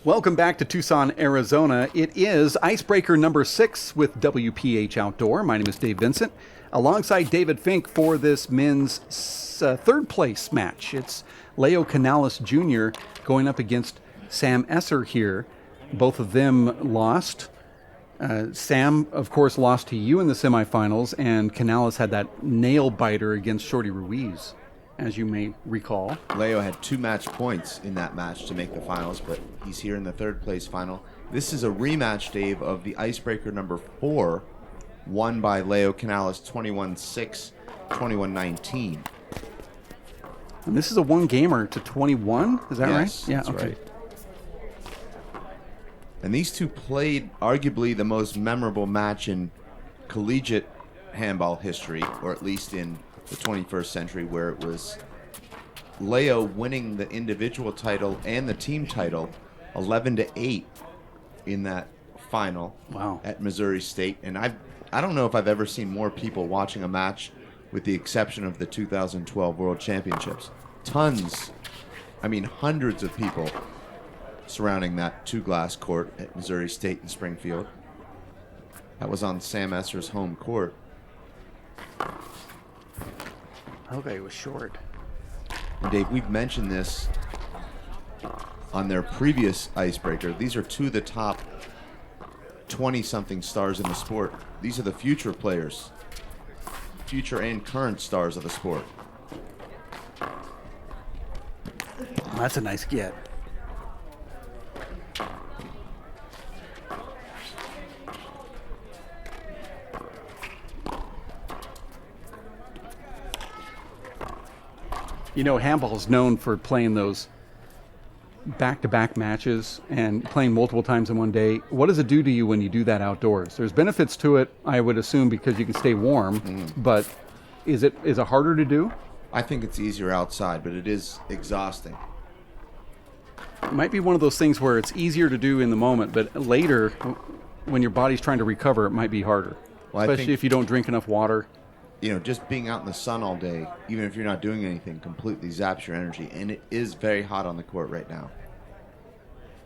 Welcome back to Tucson, Arizona. It is Icebreaker number 6 with WPH Outdoor. My name is Dave Vincent, alongside David Fink for this men's third place match. It's Leo Canales Jr. going up against Sam Esser here. Both of them lost. Sam, of course, lost to you in the semifinals, and Canales had that nail biter against Shorty Ruiz, as you may recall. Leo had 2 match points in that match to make the finals, but he's here in the third place final. This is a rematch, Dave, of the Icebreaker number 4, won by Leo Canales 21-6, 21-19. And this is a one-gamer to 21, is that right? Yeah, okay. Right. And these two played arguably the most memorable match in collegiate handball history, or at least in the 21st century, where it was Leo winning the individual title and the team title 11-8 in that final. Wow. At Missouri State. And I don't know if I've ever seen more people watching a match, with the exception of the 2012 World Championships. Tons, hundreds of people surrounding that 2-glass court at Missouri State in Springfield. That was on Sam Esser's home court. Okay, it was short. And Dave, we've mentioned this on their previous Icebreaker. These are 2 of the top 20-something stars in the sport. These are the future players, future and current stars of the sport. That's a nice get. You know, handball is known for playing those back-to-back matches and playing multiple times in one day. What does it do to you when you do that outdoors? There's benefits to it, I would assume, because you can stay warm, but is it harder to do? I think it's easier outside, but it is exhausting. It might be one of those things where it's easier to do in the moment, but later, when your body's trying to recover, it might be harder, especially if you don't drink enough water. You know, just being out in the sun all day, even if you're not doing anything, completely zaps your energy. And it is very hot on the court right now.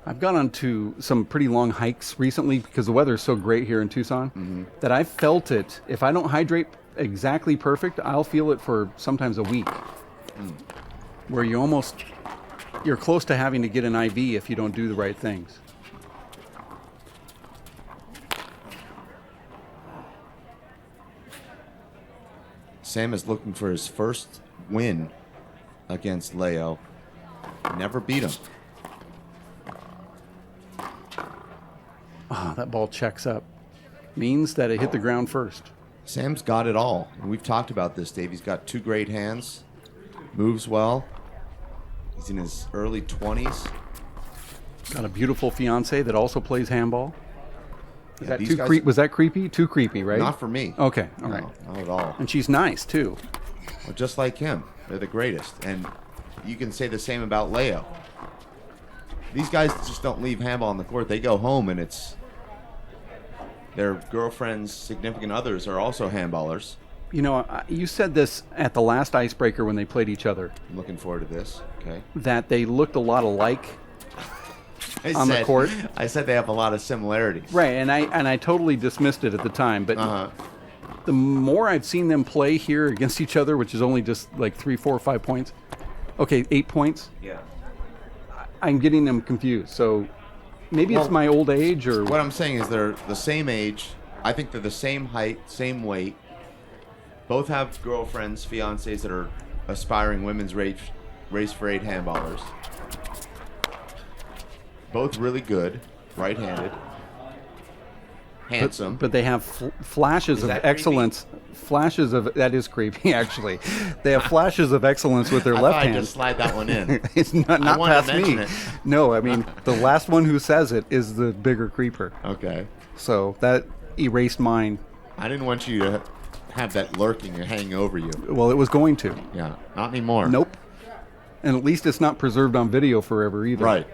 I've gone on to some pretty long hikes recently because the weather is so great here in Tucson that I've felt it. If I don't hydrate exactly perfect, I'll feel it for sometimes a week, where you're close to having to get an IV if you don't do the right things. Sam is looking for his first win against Leo. Never beat him. That ball checks up. Means that it hit the ground first. Sam's got it all. And we've talked about this, Dave. He's got 2 great hands. Moves well. He's in his early 20s. Got a beautiful fiance that also plays handball. Yeah, Was that creepy? Too creepy, right? Not for me. Okay, all right. Not at all. And she's nice, too. Well, just like him. They're the greatest. And you can say the same about Leo. These guys just don't leave handball on the court. They go home, and it's their girlfriends, significant others are also handballers. You know, you said this at the last Icebreaker when they played each other. I'm looking forward to this. Okay. That they looked a lot alike the court. I said they have a lot of similarities. Right, and I totally dismissed it at the time, but the more I've seen them play here against each other, which is only just like 3, 4, 5 points. Okay, 8 points. Yeah. I'm getting them confused. So maybe it's my old age, or what I'm saying is they're the same age. I think they're the same height, same weight. Both have girlfriends, fiancés that are aspiring women's race for 8 handballers. Both really good, right-handed, handsome. But they have flashes of excellence. Flashes of that is creepy, actually. They have flashes of excellence with their left hand. I just slide that one in. It's not past me. It. No, I mean the last one who says it is the bigger creeper. Okay. So that erased mine. I didn't want you to have that lurking or hanging over you. Well, it was going to. Yeah, not anymore. Nope. And at least it's not preserved on video forever either. Right.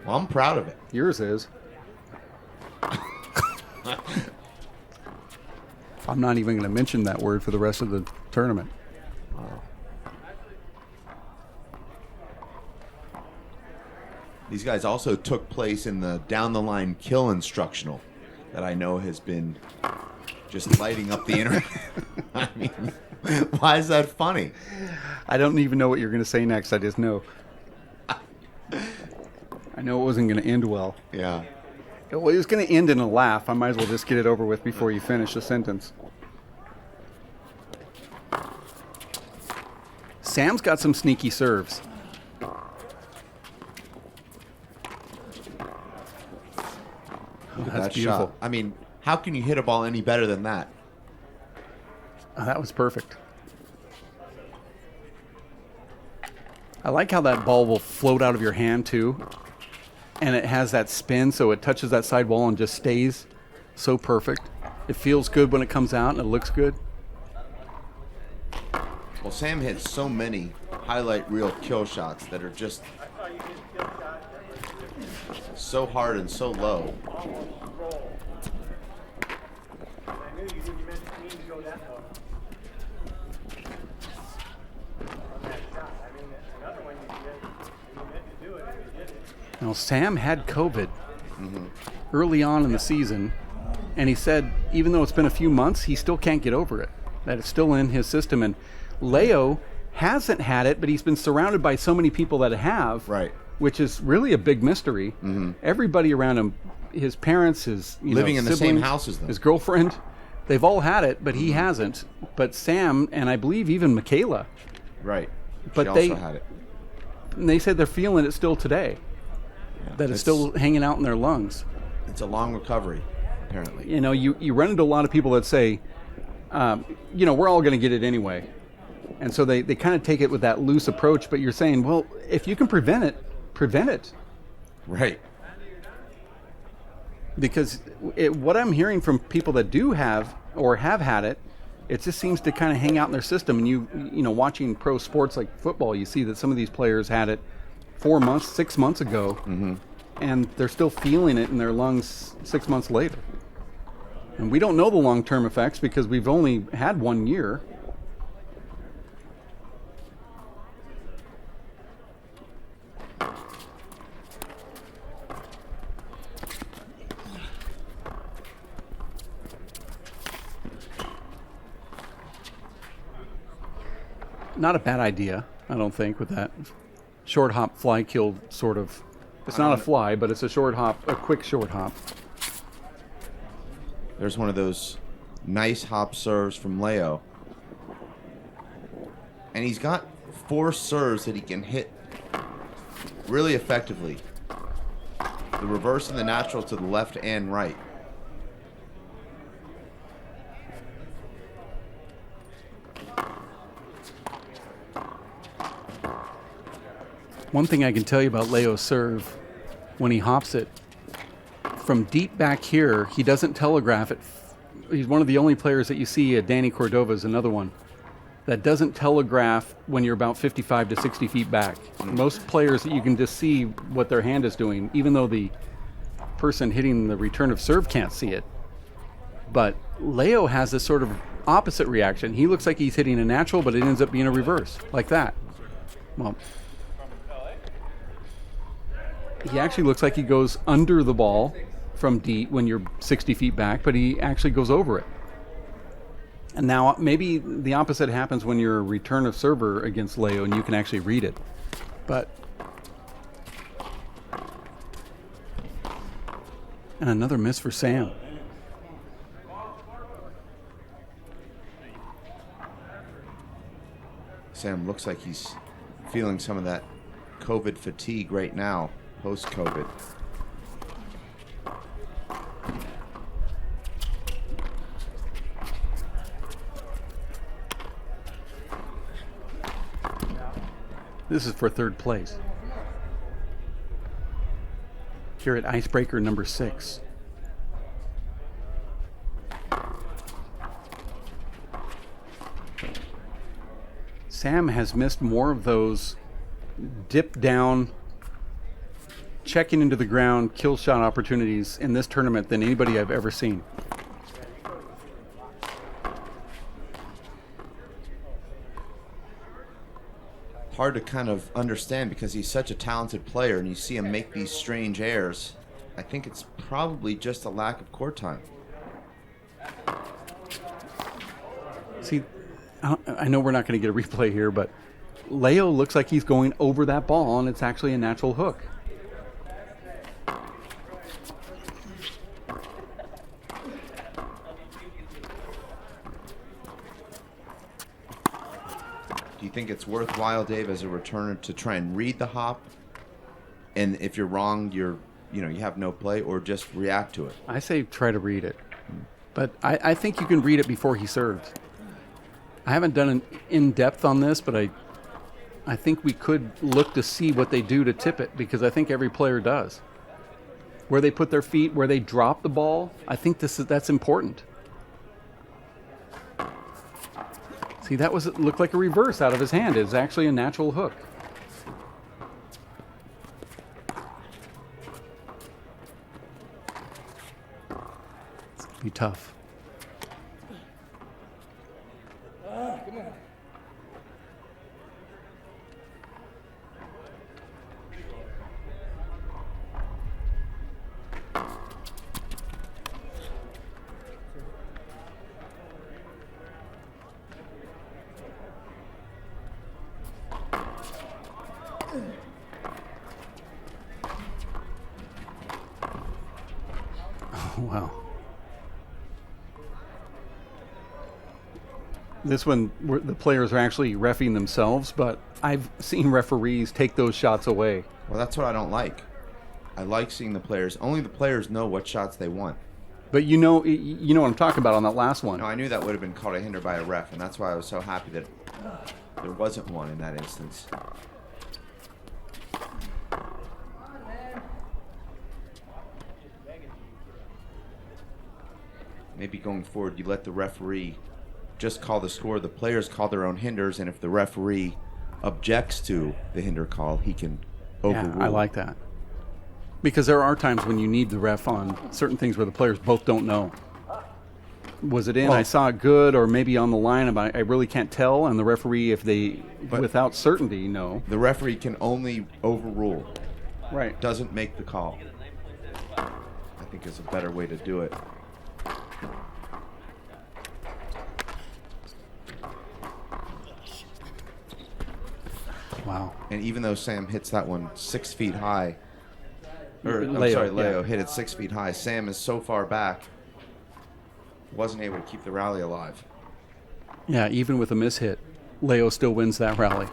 Well, I'm proud of it. Yours is. I'm not even going to mention that word for the rest of the tournament. Wow. These guys also took place in the down-the-line kill instructional that I know has been just lighting up the internet. I mean, why is that funny? I don't even know what you're going to say next. I just know. I know it wasn't going to end well. Yeah. It was going to end in a laugh. I might as well just get it over with before you finish the sentence. Sam's got some sneaky serves. Look at That's that beautiful. shot. I mean, how can you hit a ball any better than that? Oh, that was perfect. I like how that ball will float out of your hand too. And it has that spin, so it touches that side wall and just stays so perfect. It feels good when it comes out and it looks good. Well, Sam hits so many highlight reel kill shots that are just so hard and so low. Now, Sam had COVID early on in the season, and he said even though it's been a few months, he still can't get over it, that it's still in his system. And Leo hasn't had it, but he's been surrounded by so many people that have, Right. which is really a big mystery. Everybody around him, his parents, his Living in the same siblings, house as them. his girlfriend, they've all had it, but he hasn't. But Sam, and I believe even Michaela, Right. But she they- also had it. and they said they're feeling it still today, that it's still hanging out in their lungs. It's a long recovery, apparently. You know, you run into a lot of people that say, we're all going to get it anyway. And so they kind of take it with that loose approach, but you're saying, well, if you can prevent it, prevent it. Right. Because what I'm hearing from people that do have or have had it, it just seems to kind of hang out in their system. And you know, watching pro sports like football, you see that some of these players had it 4 months, 6 months ago, and they're still feeling it in their lungs 6 months later. And we don't know the long-term effects because we've only had 1 year. Not a bad idea, I don't think, with that short hop fly kill sort of. It's not a fly, but it's a short hop, a quick short hop. There's one of those nice hop serves from Leo. And he's got 4 serves that he can hit really effectively. The reverse and the natural to the left and right. One thing I can tell you about Leo's serve, when he hops it, from deep back here, he doesn't telegraph it. He's one of the only players that you see, Danny Cordova is another one, that doesn't telegraph when you're about 55 to 60 feet back. Most players that you can just see what their hand is doing, even though the person hitting the return of serve can't see it. But Leo has this sort of opposite reaction. He looks like he's hitting a natural, but it ends up being a reverse, like that. Well, he actually looks like he goes under the ball from deep when you're 60 feet back, but he actually goes over it. And now maybe the opposite happens when you're a return of server against Leo and you can actually read it. But and another miss for Sam. Sam looks like he's feeling some of that COVID fatigue right now, post-COVID. This is for third place. Here at Icebreaker number 6. Sam has missed more of those dip down, checking into the ground, kill shot opportunities in this tournament than anybody I've ever seen. hard to kind of understand because he's such a talented player, and you see him make these strange errors. I think it's probably just a lack of court time. See, I know we're not going to get a replay here, but Leo looks like he's going over that ball, and it's actually a natural hook. Do you think it's worthwhile, Dave, as a returner to try and read the hop? And if you're wrong, you have no play, or just react to it? I say try to read it. But I think you can read it before he serves. I haven't done an in-depth on this, but I think we could look to see what they do to tip it, because I think every player does. Where they put their feet, where they drop the ball, I think that's important. See, it looked like a reverse out of his hand. It's actually a natural hook. It's going to be tough. Come on. Oh, wow. This one, the players are actually reffing themselves, but I've seen referees take those shots away. Well, that's what I don't like. I like seeing the players. Only the players know what shots they want. But you know what I'm talking about on that last one. No, I knew that would have been called a hinder by a ref, and that's why I was so happy that there wasn't one in that instance. Maybe going forward, you let the referee just call the score. The players call their own hinders, and if the referee objects to the hinder call, he can overrule. Yeah, I like that. Because there are times when you need the ref on certain things where the players both don't know. Was it in? Well, I saw it good, or maybe on the line, but I really can't tell. And the referee, if they, without certainty, know. The referee can only overrule. Right. Doesn't make the call. I think is a better way to do it. Wow. And even though Sam hits that one 6 feet high, Leo Leo hit it 6 feet high, Sam is so far back, wasn't able to keep the rally alive. Yeah, even with a mishit, Leo still wins that rally.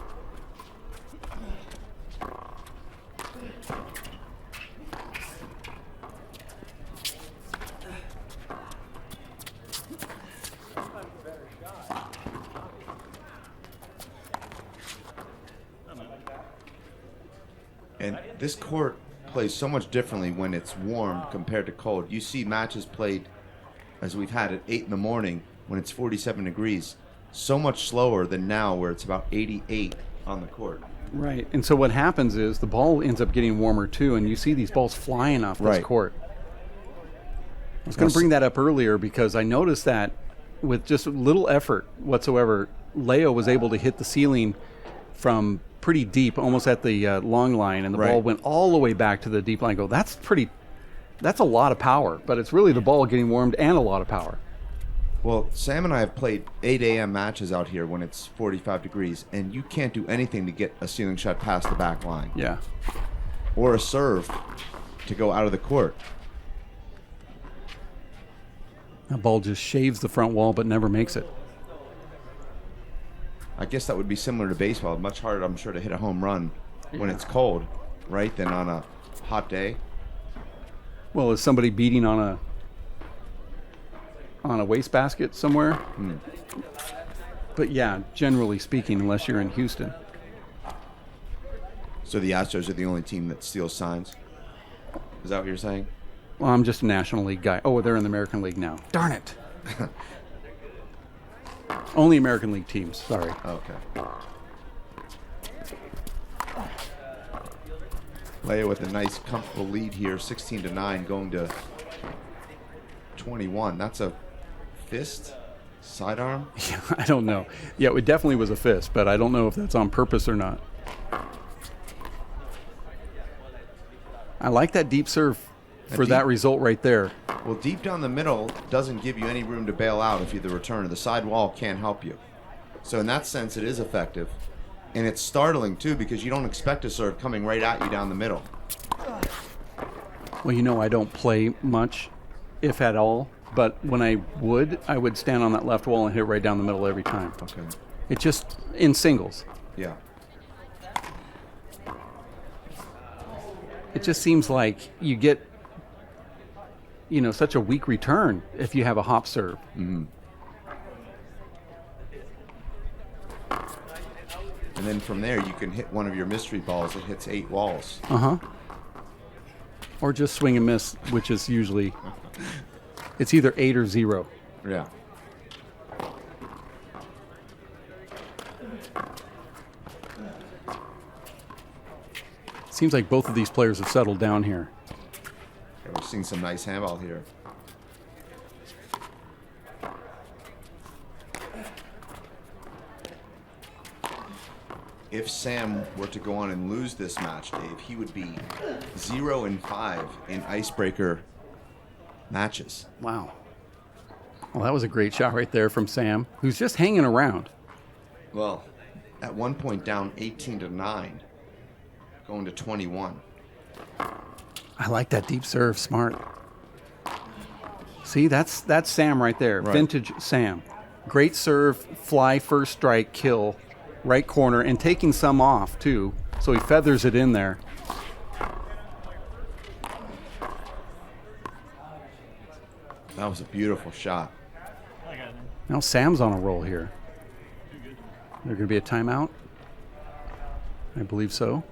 And this court plays so much differently when it's warm compared to cold. You see matches played, as we've had at 8 in the morning, when it's 47 degrees, so much slower than now where it's about 88 on the court. Right. And so what happens is the ball ends up getting warmer too, and you see these balls flying off this court. I was going to bring that up earlier because I noticed that with just little effort whatsoever, Leo was able to hit the ceiling from pretty deep, almost at the long line, and the ball went all the way back to the deep line. That's a lot of power, but it's really the ball getting warmed and a lot of power. Well, Sam and I have played 8 a.m. matches out here when it's 45 degrees, and you can't do anything to get a ceiling shot past the back line. Yeah. Or a serve to go out of the court. That ball just shaves the front wall but never makes it. I guess that would be similar to baseball. Much harder, I'm sure, to hit a home run when it's cold, right, than on a hot day. Well, is somebody beating on a wastebasket somewhere? But yeah, generally speaking, unless you're in Houston. So the Astros are the only team that steals signs? Is that what you're saying? Well, I'm just a National League guy. Oh, they're in the American League now. Darn it. Only American League teams, sorry. Okay. Leo with a nice, comfortable lead here, 16-9, going to 21. That's a fist. Sidearm? Yeah, I don't know. Yeah, it definitely was a fist, but I don't know if that's on purpose or not. I like that deep serve for that result right there. Well, deep down the middle doesn't give you any room to bail out if you're the returner. The side wall can't help you. So in that sense, it is effective. And it's startling, too, because you don't expect a serve coming right at you down the middle. Well, you know, I don't play much, if at all. But when I would stand on that left wall and hit right down the middle every time. Okay. It just, in singles. Yeah. It just seems like you get, you know, such a weak return if you have a hop serve. Mm-hmm. And then from there, you can hit one of your mystery balls that hits 8 walls. Uh-huh. Or just swing and miss, which is usually, it's either 8 or 0. Yeah. Seems like both of these players have settled down here. Yeah, we're seeing some nice handball here. If Sam were to go on and lose this match, Dave, he would be 0-5 in Icebreaker matches. Wow. Well, that was a great shot right there from Sam, who's just hanging around. Well, at one point down 18-9, going to 21. I like that deep serve, smart. See, that's Sam right there, Right. Vintage Sam. Great serve, fly, first strike, kill, right corner, and taking some off too, so he feathers it in there. That was a beautiful shot. Now Sam's on a roll here. There going to be a timeout? I believe so.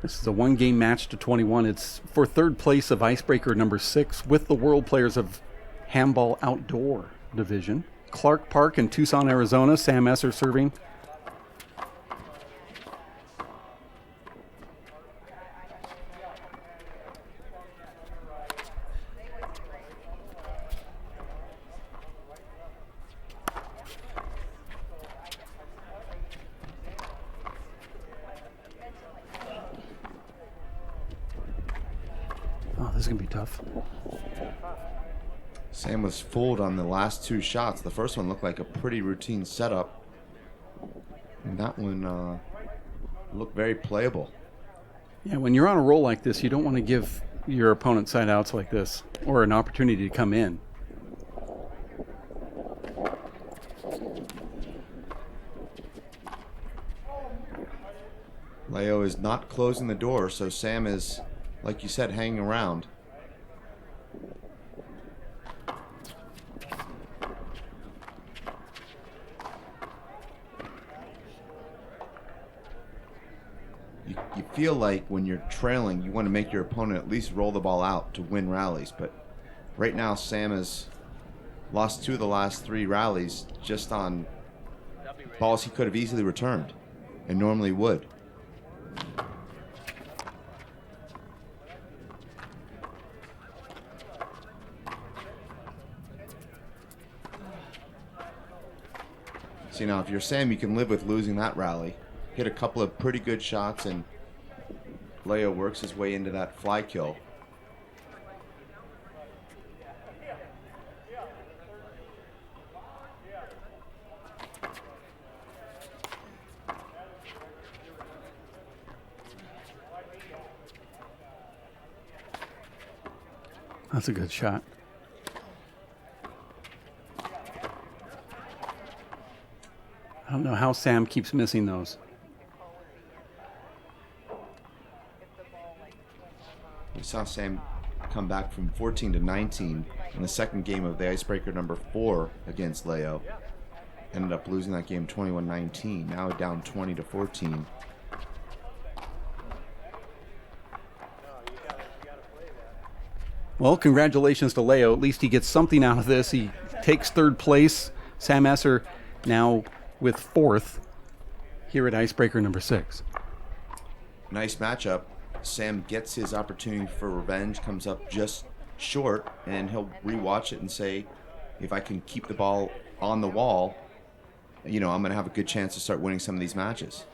This is a one-game match to 21. It's for third place of Icebreaker number 6 with the World Players of Handball Outdoor division. Clark Park in Tucson, Arizona. Sam Esser serving. Oh, this is going to be tough. Sam was fooled on the last 2 shots. The first one looked like a pretty routine setup. And that one looked very playable. Yeah, when you're on a roll like this, you don't want to give your opponent side outs like this or an opportunity to come in. Leo is not closing the door, so Sam is, like you said, hanging around. You feel like when you're trailing, you want to make your opponent at least roll the ball out to win rallies. But right now, Sam has lost 2 of the last 3 rallies just on balls he could have easily returned and normally would. See, now if you're Sam, you can live with losing that rally. Hit a couple of pretty good shots, and Leo works his way into that fly kill. That's a good shot. I don't know how Sam keeps missing those. We saw Sam come back from 14-19 in the second game of the Icebreaker number 4 against Leo. Ended up losing that game 21-19. Now down 20-14. Well, congratulations to Leo. At least he gets something out of this. He takes third place. Sam Esser now with 4th here at Icebreaker number 6. Nice matchup. Sam gets his opportunity for revenge, comes up just short, and he'll rewatch it and say, if I can keep the ball on the wall, I'm going to have a good chance to start winning some of these matches.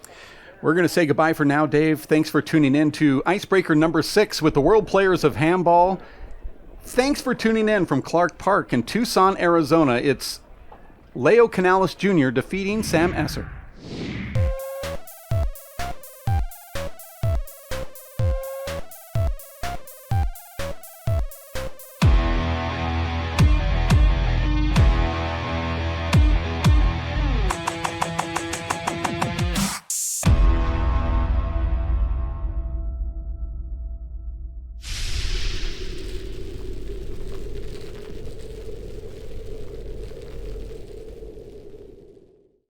We're going to say goodbye for now, Dave. Thanks for tuning in to Icebreaker number 6 with the World Players of Handball. Thanks for tuning in from Clark Park in Tucson, Arizona. It's Leo Canales Jr. defeating Sam Esser.